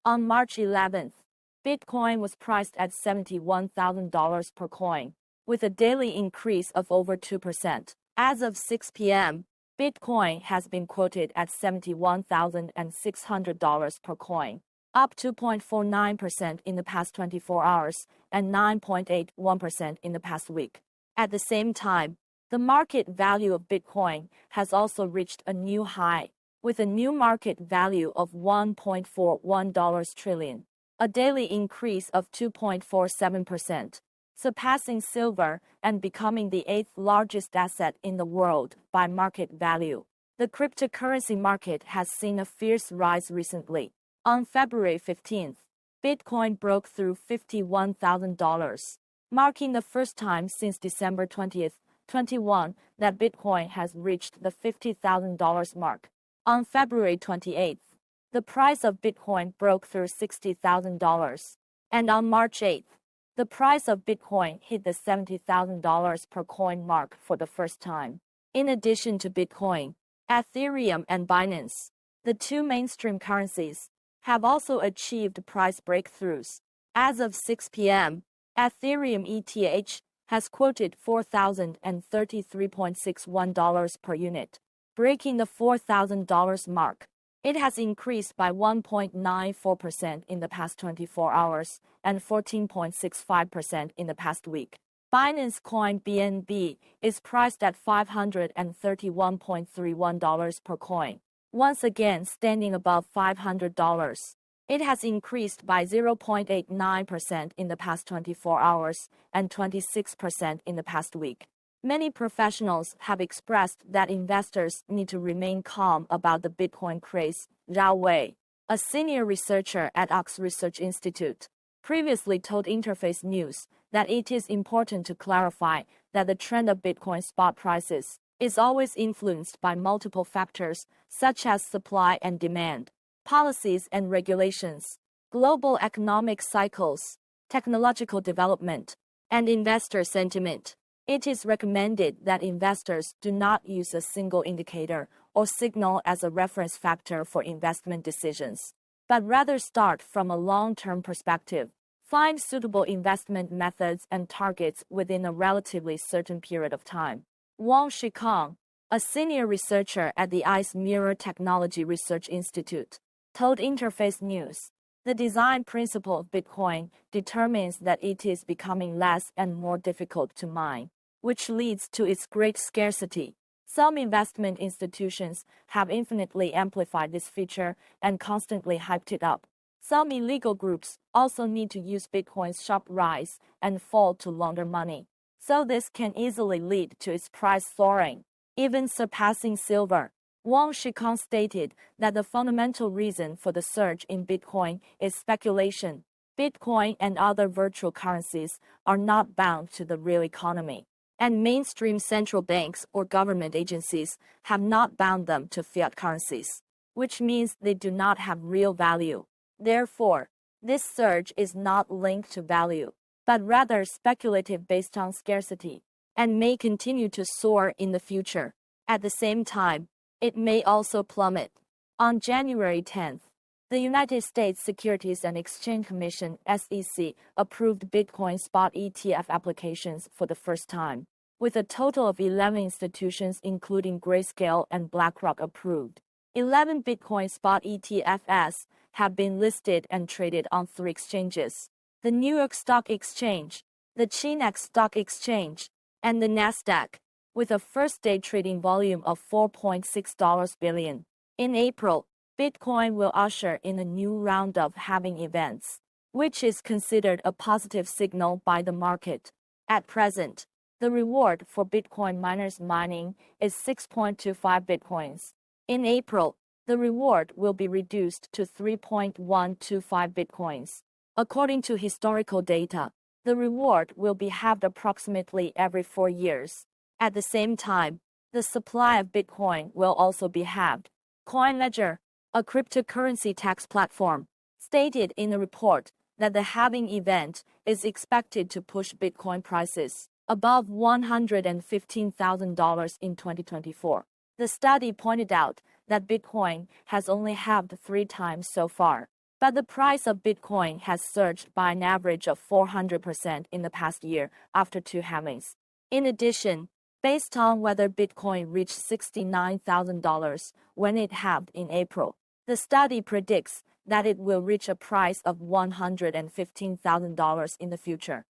On March 11th, Bitcoin was priced at $71,000 per coin, with a daily increase of over 2%. As of 6 p.m., Bitcoin has been quoted at $71,600 per coin, up 2.49% in the past 24 hours and 9.81% in the past week. At the same time, the market value of Bitcoin has also reached a new high, with a new market value of $1.41 trillion, a daily increase of 2.47%, surpassing silver and becoming the eighth largest asset in the world by market value. The cryptocurrency market has seen a fierce rise recently. On February 15th, Bitcoin broke through $51,000, marking the first time since December 20th, 2021 that Bitcoin has reached the $50,000 mark. On February 28th, the price of Bitcoin broke through $60,000, and on March 8th, the price of Bitcoin hit the $70,000 per coin mark for the first time. In addition to Bitcoin, Ethereum and Binance, the two mainstream currencies, have also achieved price breakthroughs. As of 6 p.m., Ethereum ETH has quoted $4,033.61 per unit, breaking the $4,000 mark. It has increased by 1.94% in the past 24 hours and 14.65% in the past week. Binance Coin BNB is priced at $531.31 per coin, once again standing above $500. It has increased by 0.89% in the past 24 hours and 26% in the past week. Many professionals have expressed that investors need to remain calm about the Bitcoin craze. Zhao Wei, a senior researcher at Ox Research Institute, previously told Interface News that it is important to clarify that the trend of Bitcoin spot prices is always influenced by multiple factors such as supply and demand, policies and regulations, global economic cycles, technological development, and investor sentiment. It is recommended that investors do not use a single indicator or signal as a reference factor for investment decisions, but rather start from a long-term perspective. Find suitable investment methods and targets within a relatively certain period of time. Wang Shikang, a senior researcher at the ICE Mirror Technology Research Institute, told Interface News, the design principle of Bitcoin determines that it is becoming less and more difficult to mine, which leads to its great scarcity. Some investment institutions have infinitely amplified this feature and constantly hyped it up. Some illegal groups also need to use Bitcoin's sharp rise and fall to launder money, so this can easily lead to its price soaring, even surpassing silver. Wang Shikang stated that the fundamental reason for the surge in Bitcoin is speculation. Bitcoin and other virtual currencies are not bound to the real economy, and mainstream central banks or government agencies have not bound them to fiat currencies, which means they do not have real value. Therefore, this surge is not linked to value, but rather speculative based on scarcity, and may continue to soar in the future. At the same time, it may also plummet. On January 10th, the United States Securities and Exchange Commission (SEC) approved Bitcoin spot ETF applications for the first time, with a total of 11 institutions including Grayscale and BlackRock approved. 11 Bitcoin spot ETFs have been listed and traded on 3 exchanges: the New York Stock Exchange, the Chinex Stock Exchange, and the Nasdaq, with a first-day trading volume of $4.6 billion. In April, Bitcoin will usher in a new round of halving events, which is considered a positive signal by the market. At present, the reward for Bitcoin miners mining is 6.25 Bitcoins. In April, the reward will be reduced to 3.125 Bitcoins. According to historical data, the reward will be halved approximately every 4 years. At the same time, the supply of Bitcoin will also be halved. CoinLedger, a cryptocurrency tax platform, stated in a report that the halving event is expected to push Bitcoin prices above $115,000 in 2024. The study pointed out that Bitcoin has only halved 3 times so far. But the price of Bitcoin has surged by an average of 400% in the past year after two halvings. In addition, based on whether Bitcoin reached $69,000 when it halved in April, the study predicts that it will reach a price of $115,000 in the future.